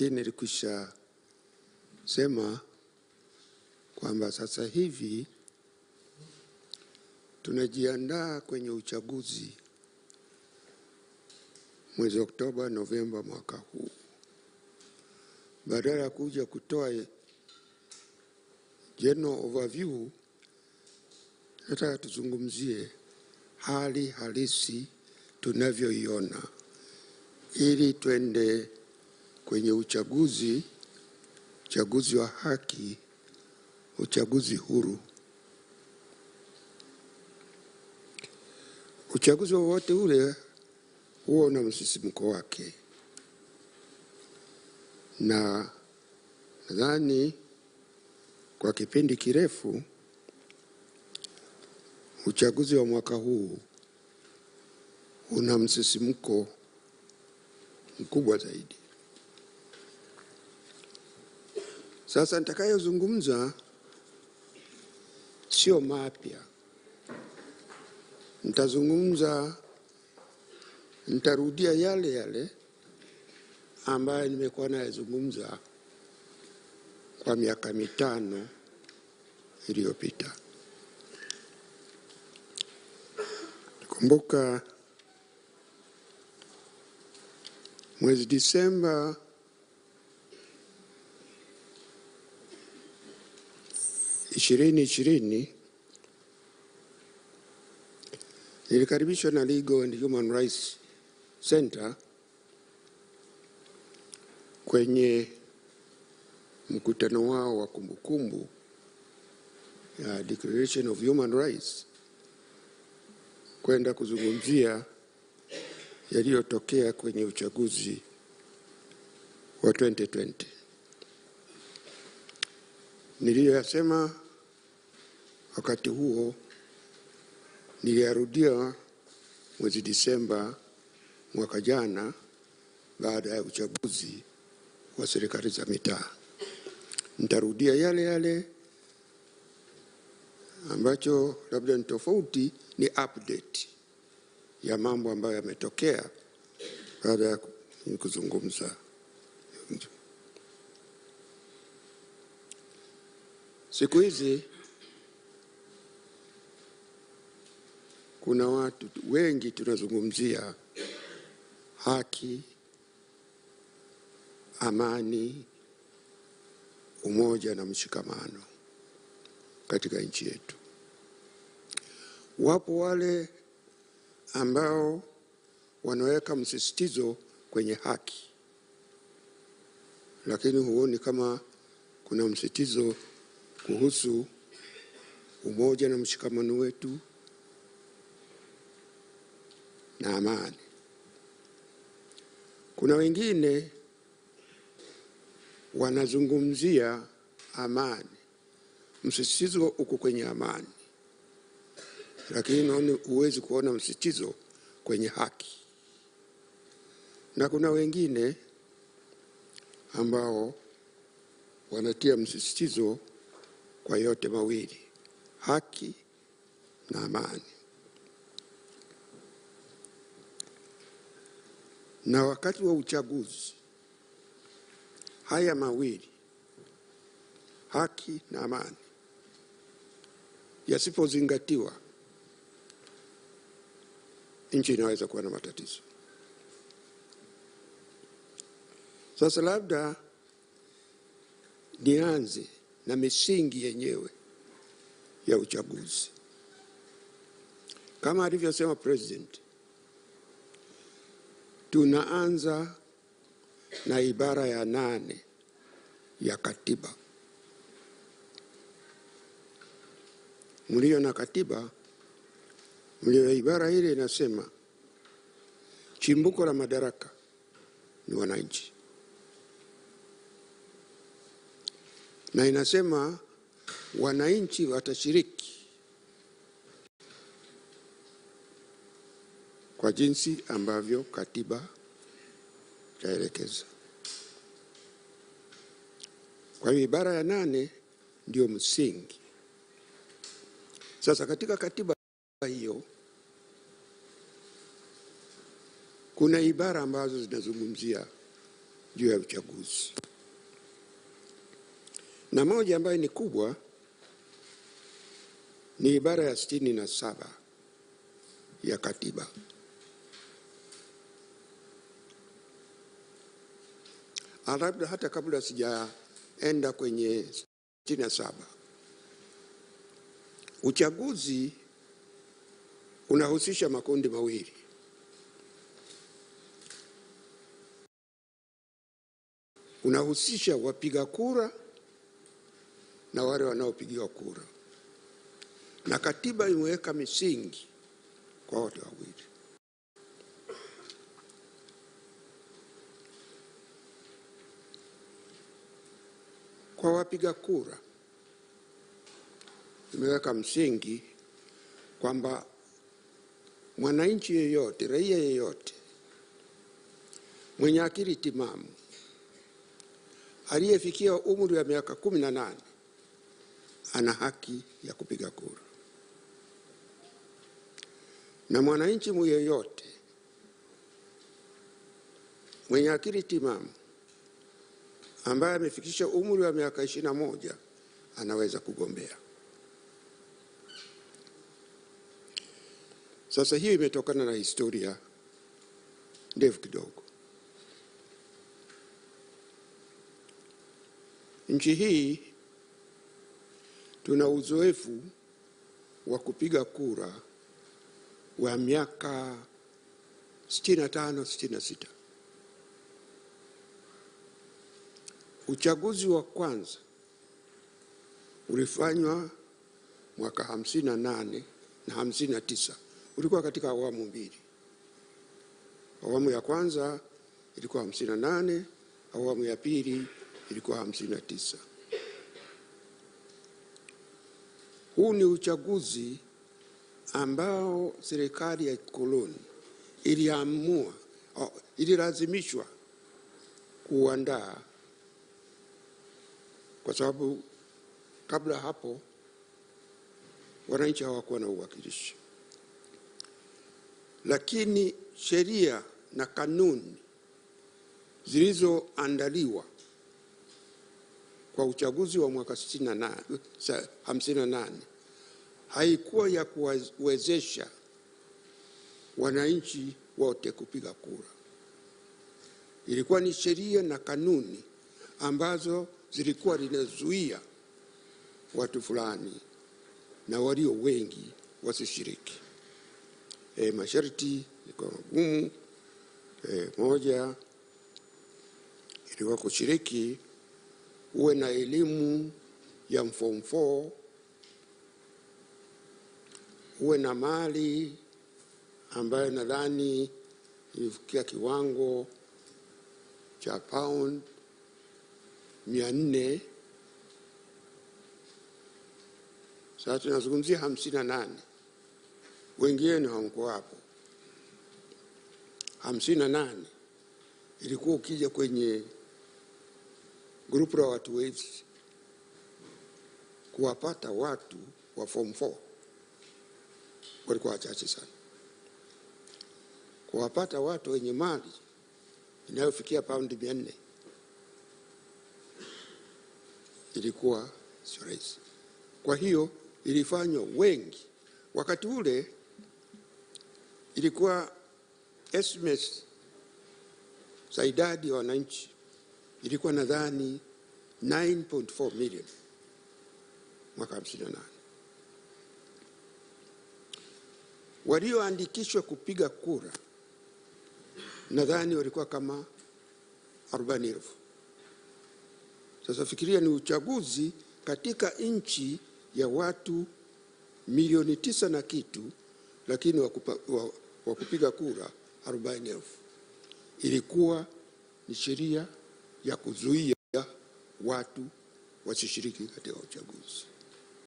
lakini nilikwisha sema kwamba sasa hivi tunajiandaa kwenye uchaguzi mwezi Oktoba, Novemba mwaka huu. Badala ya kuja kutoa general overview, nataka tuzungumzie hali halisi tunavyoiona ili twende kwenye uchaguzi wa haki, uchaguzi huru. Uchaguzi wowote ule huwa una msisimko wake, na nadhani kwa kipindi kirefu uchaguzi wa mwaka huu una msisimko mkubwa zaidi. Sasa nitakayozungumza sio mapya. Nitarudia yale ambayo nimekuwa nayazungumza kwa miaka 5 iliyopita. Kumbuka mwezi Disemba 2020 nilikaribishwa na Legal and Human Rights Center kwenye mkutano wao wa kumbukumbu ya Declaration of Human Rights kwenda kuzungumzia yaliyotokea kwenye uchaguzi wa 2020. Niliyasema wakati huo niliyarudia mwezi Disemba mwaka jana baada ya uchaguzi wa serikali za mitaa. Nitarudia yale ambacho labda ni tofauti, ni update ya mambo ambayo yametokea baada ya kuzungumza. Siku hizi kuna watu wengi tunazungumzia haki, amani, umoja na mshikamano katika nchi yetu. Wapo wale ambao wanaweka msisitizo kwenye haki, lakini huoni kama kuna msisitizo kuhusu umoja na mshikamano wetu na amani. Kuna wengine wanazungumzia amani, msisitizo uko kwenye amani, lakini huwezi kuona msisitizo kwenye haki. Na kuna wengine ambao wanatia msisitizo kwa yote mawili, haki na amani. Na wakati wa uchaguzi, haya mawili, haki na amani, yasipozingatiwa, nchi inaweza kuwa na matatizo. Sasa labda nianze na misingi yenyewe ya uchaguzi. Kama alivyosema President, tunaanza na ibara ya 8 ya katiba. Mlio na katiba, mlio ibara ile inasema chimbuko la madaraka ni wananchi. Na inasema wananchi watashiriki kwa jinsi ambavyo katiba yaelekeza. Kwa hiyo ibara ya 8 ndio msingi. Sasa katika katiba hiyo kuna ibara ambazo zinazungumzia juu ya uchaguzi. Na moja ambayo ni kubwa ni ibara ya 67 ya katiba. Labda hata kabla sijaenda kwenye 67, uchaguzi unahusisha makundi mawili. Unahusisha wapiga kura na wale wanaopigiwa kura, na katiba imeweka misingi kwa wote wawili. Kwa wapiga kura imeweka msingi kwamba mwananchi yeyote, raia yeyote mwenye akili timamu aliyefikia umri wa miaka 18 ana haki ya kupiga kura, na mwananchi yeyote mwenye akili timamu ambaye amefikisha umri wa miaka 21 anaweza kugombea. Sasa hii imetokana na historia ndefu kidogo. Nchi hii tuna uzoefu wa kupiga kura wa miaka 65, 66. Uchaguzi wa kwanza ulifanywa mwaka 58 na 59. Ulikuwa katika awamu mbili. Awamu ya kwanza ilikuwa 58, awamu ya pili ilikuwa 59. Huu ni uchaguzi ambao serikali ya koloni ililazimishwa kuandaa, kwa sababu kabla hapo wananchi hawakuwa na uwakilishi. Lakini sheria na kanuni zilizoandaliwa kwa uchaguzi wa mwaka 58 haikuwa ya kuwezesha wananchi wote kupiga kura. Ilikuwa ni sheria na kanuni ambazo zilikuwa zinazuia watu fulani na walio wengi wasishiriki. Masharti ilikuwa magumu. Moja ilikuwa kushiriki uwe na elimu ya form 4, uwe na mali ambayo nadhani ilifikia kiwango cha pound 400. Sasa tunazungumzia 58. Wengine hawako hapo. 58 ilikuwa ukija kwenye grupu la watu wengi, kuwapata watu wa form 4 walikuwa wachache sana. Kuwapata watu wenye mali inayofikia paundi 400 ilikuwa sio rahisi. Kwa hiyo ilifanywa wengi. Wakati ule ilikuwa estimates za idadi ya wananchi ilikuwa nadhani 9.4 million mwaka 58. Walioandikishwa kupiga kura nadhani walikuwa kama 40,000. Sasa fikiria, ni uchaguzi katika nchi ya watu milioni 9 na kitu, lakini wa kupiga kura 40,000. Ilikuwa ni sheria ya kuzuia watu wasishiriki katika uchaguzi.